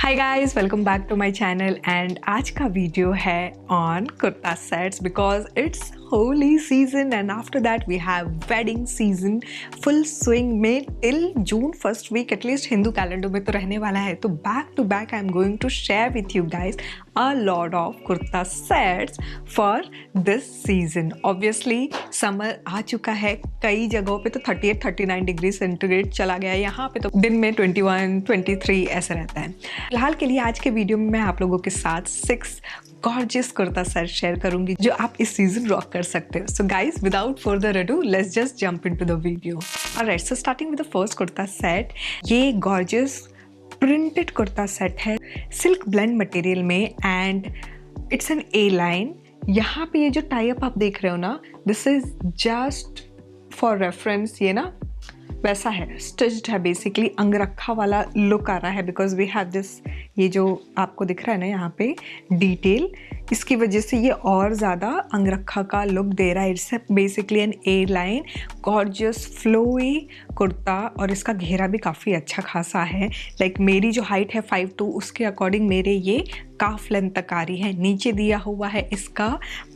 Hi guys, welcome back to my channel and आज का video है on kurta sets because it's Holi season and after that we have wedding season full swing में till June first week at least Hindu calendar में तो रहने वाला है। तो back to back I am going to share with you guys a lot of kurta sets for this season. Obviously summer आ चुका है, कई जगहों पे तो 38-39 डिग्री सेंटीग्रेड चला गया है, यहाँ पे तो दिन में 21-23 ऐसा रहता है। फिलहाल के लिए आज के वीडियो में मैं आप लोगों के साथ 6 गॉर्जियस कुर्ता सेट शेयर करूंगी जो आप इस सीजन रॉक कर सकते हो। So guys without further ado let's just jump into the video. Alright, so starting with the first kurta set. ये गॉर्जियस प्रिंटेड कुर्ता सेट है सिल्क ब्लेंड मटेरियल में and it's an A line. यहाँ पे ये जो टाई अप आप देख रहे हो ना, this is just for reference. ये ना वैसा है, स्टिच्ड है, बेसिकली अंगरखा वाला लुक आ रहा है बिकॉज वी हैव दिस, ये जो आपको दिख रहा है ना यहाँ पे डिटेल, इसकी वजह से ये और ज़्यादा अंगरखा का लुक दे रहा है। It's basically an A line gorgeous flowy kurta और इसका घेरा भी काफ़ी अच्छा खासा है। लाइक मेरी जो हाइट है 5'2", उसके अकॉर्डिंग मेरे ये काफ लेंथ तक आ रही है। नीचे दिया हुआ है इसका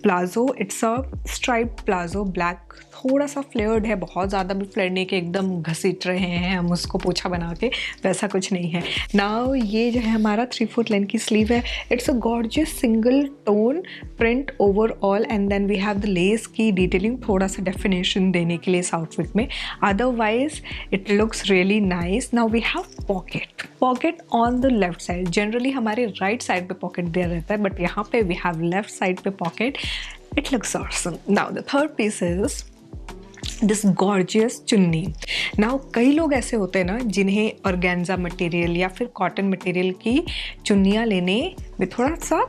palazzo, it's a striped palazzo, black, थोड़ा सा फ्लेयर्ड है, बहुत ज़्यादा भी फ्लेयर नहीं कि एकदम घसीट रहे हैं हम उसको पोछा बना के, वैसा कुछ नहीं है। नाउ ये जो है हमारा 3 फुट लेंथ की स्लीव है। It's a gorgeous single tone print overall and then we have the lace की डिटेलिंग, थोड़ा सा डेफिनेशन देने के लिए इस आउटफिट में। Otherwise it looks really nice. Now we have pocket on the left side. Generally हमारे राइट साइड पे पॉकेट दिया रहता है बट यहाँ पे वी हैव लेफ्ट साइड पे pocket. It looks awesome. Now the third piece is this gorgeous चुन्नी। Now कई लोग ऐसे होते हैं ना जिन्हें ऑर्गेन्जा मटेरियल या फिर कॉटन मटेरियल की चुन्नियाँ लेने में थोड़ा सा,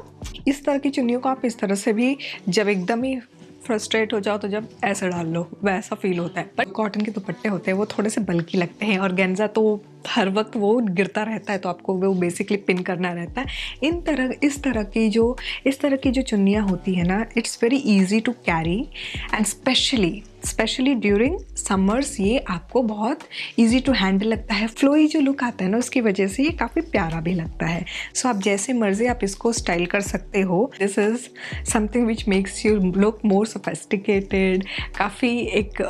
इस तरह की चुन्नियों को आप इस तरह से भी जब एकदम ही फ्रस्ट्रेट हो जाओ तो जब ऐसे डाल लो वैसा फील होता है। बट कॉटन के दुपट्टे होते हैं वो थोड़े से बल्की लगते हैं, ऑर्गेन्जा तो हर वक्त वो गिरता रहता है तो आपको वो बेसिकली पिन करना रहता है। इस तरह की जो चुन्नियाँ होती है ना, it's very easy to carry and specially during summers ये आपको बहुत इजी टू हैंडल लगता है। फ्लोई जो लुक आता है ना उसकी वजह से ये काफ़ी प्यारा भी लगता है। सो आप जैसे मर्जी आप इसको स्टाइल कर सकते हो। This is something which makes you look more sophisticated, काफ़ी एक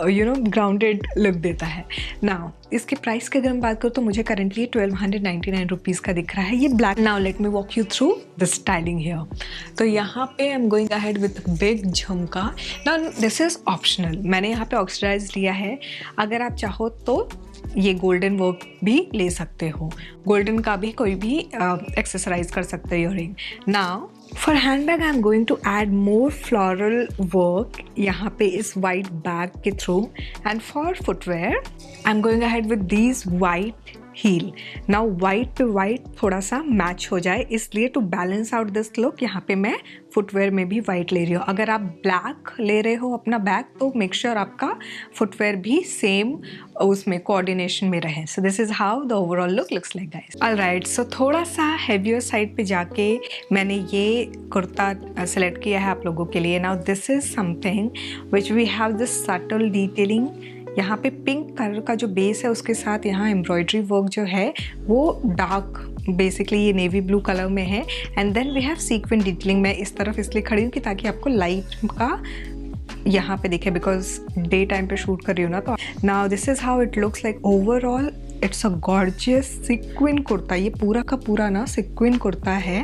ग्राउंडेड लुक देता है। नाउ इसके प्राइस की अगर मैं बात करूँ तो मुझे करंटली 1299 रुपीज़ का दिख रहा है ये black. Now let me walk you through the styling here. तो यहाँ पे आई am going ahead with big झुमका। नाउ दिस इज़ ऑप्शनल, मैंने यहाँ पे ऑक्सीडाइज लिया है। अगर आप चाहो तो ये गोल्डन वर्क भी ले सकते हो, गोल्डन का भी कोई भी एक्सेसराइज कर सकते हो earring. Now for handbag I am going to add more floral work यहाँ पे इस वाइट बैग के through and for footwear I am going ahead with these white heel. Now white पे वाइट थोड़ा सा मैच हो जाए इसलिए to balance out this look यहाँ पे मैं फुटवेयर में भी वाइट ले रही हूँ। अगर आप ब्लैक ले रहे हो अपना बैग तो मेक श्योर आपका फुटवेयर भी सेम उसमें कोऑर्डिनेशन में रहे। So this is how the overall look looks like guys. Alright, so थोड़ा सा हैवियर साइड पे जाके मैंने ये कुर्ता सेलेक्ट किया है आप लोगों के लिए। Now this is something which we have this subtle detailing. यहाँ पे पिंक कलर का जो बेस है उसके साथ यहाँ एम्ब्रॉयडरी वर्क जो है वो डार्क, बेसिकली ये नेवी ब्लू कलर में है and then we have sequinned detailing. मैं इस तरफ इसलिए खड़ी हूँ कि ताकि आपको लाइट का यहाँ पे दिखे बिकॉज डे टाइम पे शूट कर रही हूँ ना। तो now this is how it looks like overall. It's a gorgeous sequin kurta, ये पूरा का पूरा ना सिक्विन कुर्ता है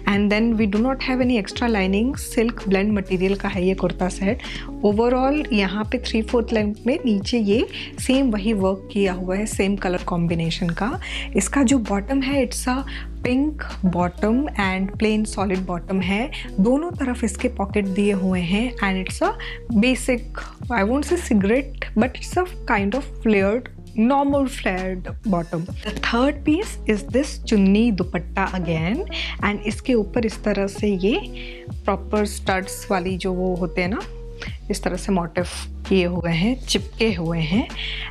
and then we do not have any extra lining, silk blend material का है ये कुर्ता सेट। ओवरऑल यहाँ पे 3/4 लेंथ में नीचे ये सेम वही वर्क किया हुआ है, सेम कलर कॉम्बिनेशन का। इसका जो बॉटम है it's a pink bottom and plane solid bottom है, दोनों तरफ इसके पॉकेट दिए हुए हैं and it's a basic, I won't say cigarette but it's a kind of flared, normal flared bottom. The third piece is this चुन्नी दुपट्टा again and इसके ऊपर इस तरह से ये proper studs वाली जो वो होते हैं ना, इस तरह से मोटिव किए हुए हैं, चिपके हुए हैं।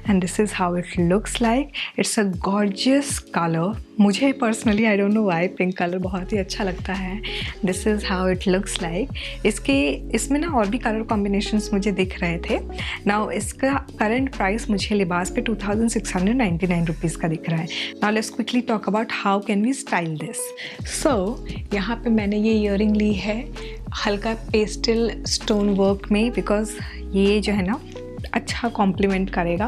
And this is how it looks like. It's a gorgeous colour. मुझे personally I don't know why pink colour बहुत ही अच्छा लगता है। This is how it looks like. इसमें ना और भी कलर कॉम्बिनेशंस मुझे दिख रहे थे। नाउ इसका करंट प्राइस मुझे लिबास पे 2699 रुपीज़ का दिख रहा है। Now let's quickly talk about how can we style this. So यहाँ पे मैंने ये ईयरिंग ली है हल्का पेस्टल स्टोन वर्क में, बिकॉज ये जो है ना अच्छा कॉम्प्लीमेंट करेगा।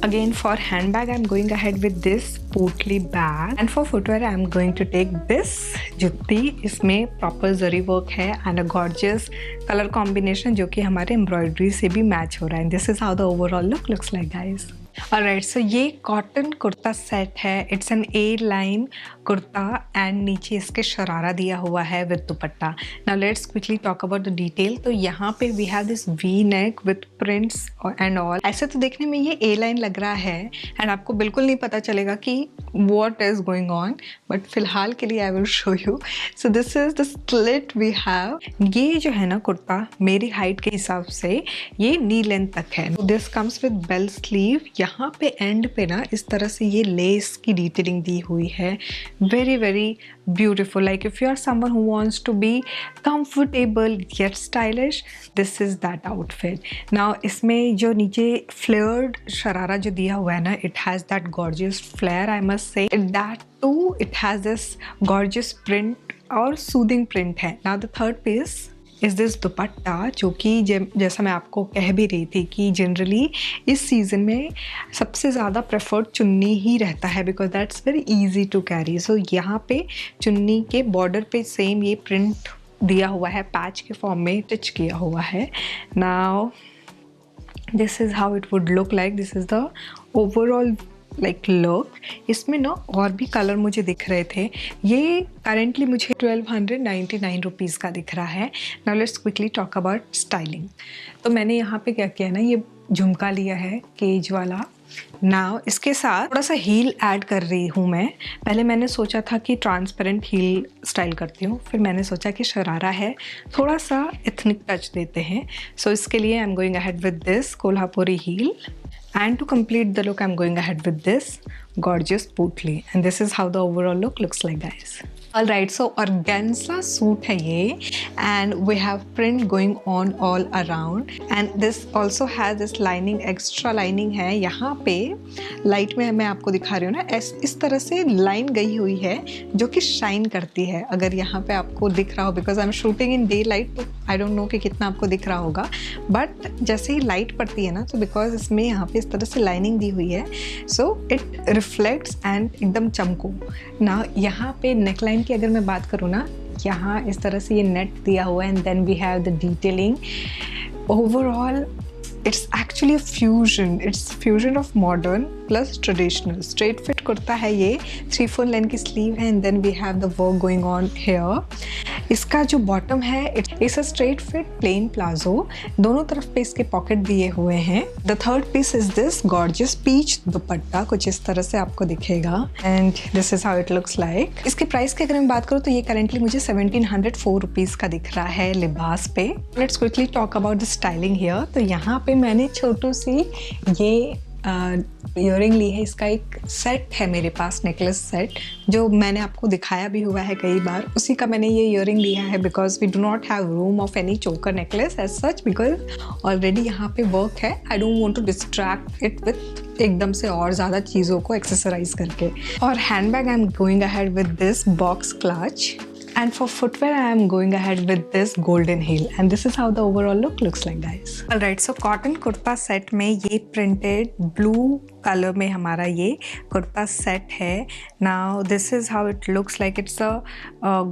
Again for hand bag I am going ahead with this potli bag, and for footwear I am going to take this jutti. इसमें प्रॉपर जरी वर्क है and a gorgeous colour combination जो कि हमारे एम्ब्रॉयडरी से भी मैच हो रहा है। This is how the overall looks like guys. Alright, so ये कॉटन कुर्ता सेट है। It's an A line kurta and नीचे इसके शरारा दिया हुआ है with dupatta. Now let's quickly talk about the detail. तो यहाँ पे we have this V neck with prints and all. ऐसे तो देखने में ये ए लाइन लग रहा है एंड आपको बिल्कुल नहीं पता चलेगा कि what is going on, but फिलहाल के लिए I will show you. So this is the slit we have. ये जो है ना कुर्ता मेरी हाइट के हिसाब से ये नी लेंथ तक है। This comes with bell sleeve. यहाँ पे एंड पे ना इस तरह से ये लेस की डिटेलिंग दी हुई है। Very very beautiful. Like if you are someone who wants to be comfortable yet stylish, this is that outfit. Now इसमें जो नीचे फ्लेयर्ड शरारा जो दिया हुआ है ना, it has that gorgeous flare, I must say. That too, it has this gorgeous print और soothing print है। Now the third piece is this दुपट्टा, जो कि जैसा मैं आपको कह भी रही थी कि जनरली इस सीज़न में सबसे ज़्यादा प्रेफर्ड चुन्नी ही रहता है, because that's very easy to carry. So यहाँ पे चुन्नी के बॉर्डर पे सेम ये प्रिंट दिया हुआ है, पैच के फॉर्म में स्टिच किया हुआ है। Now this is how it would look like. This is the overall like look. इसमें ना और भी कलर मुझे दिख रहे थे। ये करेंटली मुझे 1299 रुपीज़ का दिख रहा है। Now let's quickly talk about styling. तो मैंने यहाँ पे क्या किया ना, ये झुमका लिया है केज वाला। नाउ इसके साथ थोड़ा सा हील ऐड कर रही हूँ मैं। पहले मैंने सोचा था कि ट्रांसपेरेंट हील स्टाइल करती हूँ, फिर मैंने सोचा कि शरारा है, थोड़ा सा एथनिक टच देते हैं। सो इसके लिए I am going ahead with this Kolhapuri heel, and to complete the look I'm going ahead with this gorgeous pootli, and this is how the overall look looks like guys. Alright, so organza suit है ये, and we have print going on all around, and this also has this lining, extra lining है। यहाँ पे light में मैं आपको दिखा रही हूँ ना, इस तरह से लाइन गई हुई है जो कि शाइन करती है। अगर यहाँ पे आपको दिख रहा हो, because I am shooting in day light, तो आई डोंट नो कि कितना आपको दिख रहा होगा, बट जैसे ही लाइट पड़ती है ना, तो बिकॉज इसमें यहाँ पे इस तरह से लाइनिंग दी हुई है, सो इट रिफ्लेक्ट्स एंड एकदम चमको ना। यहाँ पे नेकलाइन की अगर मैं बात करूँ ना, यहाँ इस तरह से ये नेट दिया हुआ है, and then we have the detailing. Overall it's actually fusion, it's fusion of modern plus traditional. Straight fit kurta है ये, 3/4 लेंथ की स्लीव है, and then we have the work going on here. इसका जो बॉटम है it's a straight fit plain palazzo, दोनों तरफ पे इसके पॉकेट दिए हुए हैं। The third piece is this gorgeous peach dupatta, कुछ इस तरह से आपको दिखेगा, and this is how it looks like. इसके प्राइस की अगर मैं बात करूँ तो ये करेंटली मुझे 1704 रुपीज़ का दिख रहा है लिबास पे। Let's quickly talk about the styling here. तो यहाँ पे मैंने छोटू सी ये ईयरिंग ली है। इसका एक सेट है मेरे पास, नेकलेस सेट, जो मैंने आपको दिखाया भी हुआ है कई बार। उसी का मैंने ये ईयरिंग लिया है, because we do not have room of any choker necklace as such, because already यहाँ पे वर्क है। I don't want to distract it with एकदम से और ज़्यादा चीज़ों को एक्सेसराइज करके। और hand bag I am going ahead with this box clutch, and for footwear I am going ahead with this golden heel, and this is how the overall look looks like guys. Alright, so cotton kurta set में ये printed blue color में हमारा ये kurta set है। Now this is how it looks like. It's a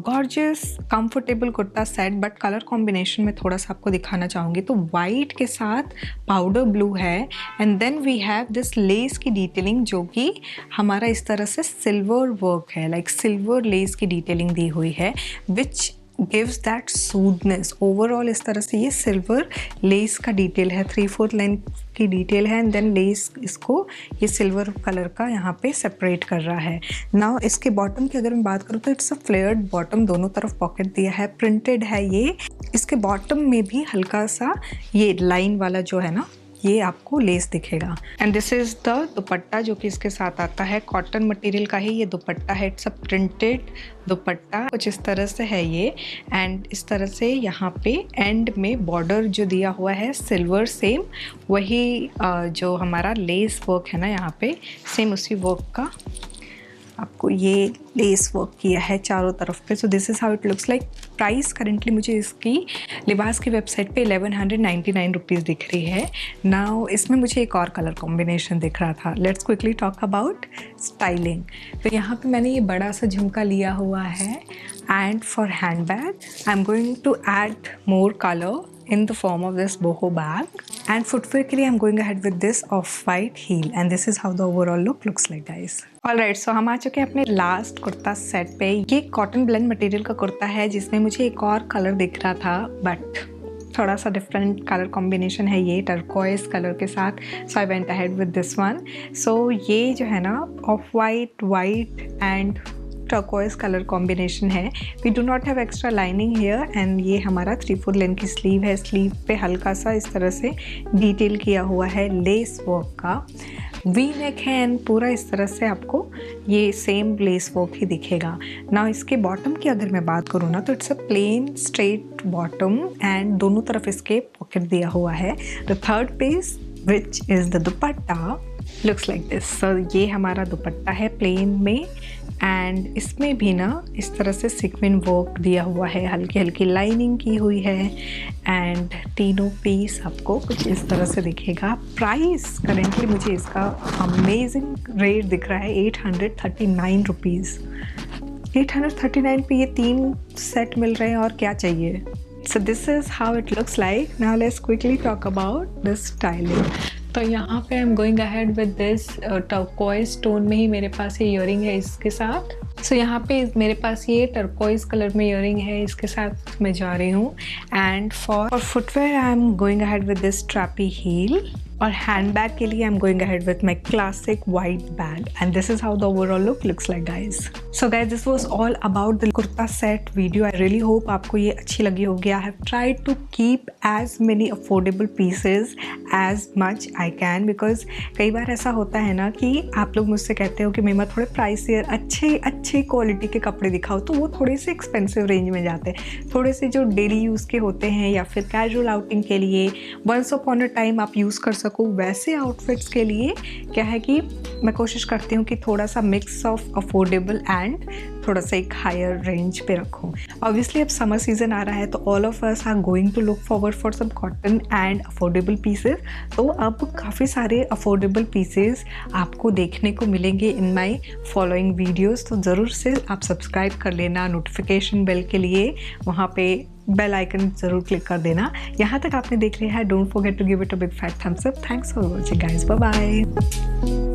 gorgeous comfortable kurta set, but colour combination में थोड़ा सा आपको दिखाना चाहूँगी। तो वाइट के साथ पाउडर ब्लू है, and then we have this lace की डिटेलिंग जो कि हमारा इस तरह से सिल्वर वर्क है, लाइक सिल्वर लेस की डिटेलिंग दी हुई है, विच गिव्स दैट सूदनेस। ओवरऑल इस तरह से ये सिल्वर लेस का डिटेल है, 3/4 लेंथ की डिटेल है, एंड देन लेस इसको ये सिल्वर कलर का यहाँ पे सेपरेट कर रहा है। नाउ इसके बॉटम की अगर मैं बात करूँ तो इट्स अ फ्लेयर्ड बॉटम, दोनों तरफ पॉकेट दिया है, प्रिंटेड है ये। इसके बॉटम में भी हल्का सा ये लाइन वाला जो है ना ये आपको लेस दिखेगा। एंड दिस इज़ द दुपट्टा जो कि इसके साथ आता है, कॉटन मटेरियल का ही ये दुपट्टा है। इट्स अ प्रिंटेड दुपट्टा, कुछ इस तरह से है ये। एंड इस तरह से यहाँ पे एंड में बॉर्डर जो दिया हुआ है सिल्वर, सेम वही जो हमारा लेस वर्क है ना यहाँ पे, सेम उसी वर्क का आपको ये लेस वर्क किया है चारों तरफ पे। So this is how it looks like. Price currently मुझे इसकी लिबास की वेबसाइट पे 1199 रुपीज़ दिख रही है। नाउ इसमें मुझे एक और कलर कॉम्बिनेशन दिख रहा था। Let's quickly talk about styling. तो यहाँ पे मैंने ये बड़ा सा झुमका लिया हुआ है। And for hand bag I am going to add more colour in the form of this boho bag. And footwear के लिए I'm going ahead with this off-white heel, and this is how the overall look looks like, guys. Alright, so हम आ चुके हैं अपने last kurta set पे। ये cotton blend material का कुर्ता है जिसमें मुझे एक और कलर दिख रहा था, बट थोड़ा सा डिफरेंट कलर कॉम्बिनेशन है ये टर्कोइज कलर के साथ। So I went ahead with this one. So ये जो है ना off white, white and turquoise colour combination है। We do not have extra lining here. And ये हमारा 3/4 लेंथ की स्लीव है। स्लीव पे हल्का सा इस तरह से डिटेल किया हुआ है लेस वर्क का। वी नेक है एंड पूरा इस तरह से आपको ये सेम लेस वर्क ही दिखेगा। ना इसके बॉटम की अगर मैं बात करूँ ना तो it's a plain straight bottom and दोनों तरफ इसके पॉकेट दिया हुआ है। The third piece which is the dupatta looks like this. So ये हमारा दुपट्टा है प्लेन में एंड इसमें भी ना इस तरह से सीक्वेंस वर्क दिया हुआ है, हल्की हल्की लाइनिंग की हुई है। एंड तीनों पीस आपको कुछ इस तरह से दिखेगा। प्राइस करेंटली मुझे इसका अमेजिंग रेट दिख रहा है 839 रुपीज़। 839 पे ये 3 सेट मिल रहे हैं और क्या चाहिए। So this is how it looks like. Now let's quickly talk about this styling. तो यहाँ पे आई am going ahead with this turquoise tone में ही मेरे पास ये ईयरिंग है इसके साथ। सो यहाँ पे मेरे पास ये टर्कोइज कलर में ईयरिंग है, इसके साथ मैं जा रही हूँ। And for footwear I am going ahead with this strappy heel. और हैंड बैग के लिए I am going ahead with my classic white bag and this is how the overall look looks like, guys. So guys this was all about the kurta set video. I really hope आपको ये अच्छी लगी होगी। I have tried to keep as many affordable pieces as much I can, because कई बार ऐसा होता है ना कि आप लोग मुझसे कहते हो कि मेमा थोड़े प्राइसियर अच्छे क्वालिटी के कपड़े दिखाओ, तो वो थोड़े से एक्सपेंसिव रेंज में जाते हैं। थोड़े से जो डेली यूज़ के होते हैं या फिर कैजुअल आउटिंग के लिए वंस अपॉन अ टाइम आप यूज़ कर सको, वैसे आउटफिट्स के लिए क्या है कि मैं कोशिश करती हूँ कि थोड़ा सा मिक्स ऑफ अफोर्डेबल एंड थोड़ा सा एक हायर रेंज पे रखूँ। ऑब्वियसली अब समर सीजन आ रहा है तो all of us are going to look forward for some cotton and affordable pieces. तो अब काफ़ी सारे अफोर्डेबल पीसेस आपको देखने को मिलेंगे इन माई फॉलोइंग वीडियोज़। तो ज़रूर से आप सब्सक्राइब कर लेना नोटिफिकेशन बेल के लिए, वहाँ पे बेल आइकन ज़रूर क्लिक कर देना। यहाँ तक आपने देख लिया है, don't forget to give it a big fat thumbs up. Thanks for watching guys, bye bye.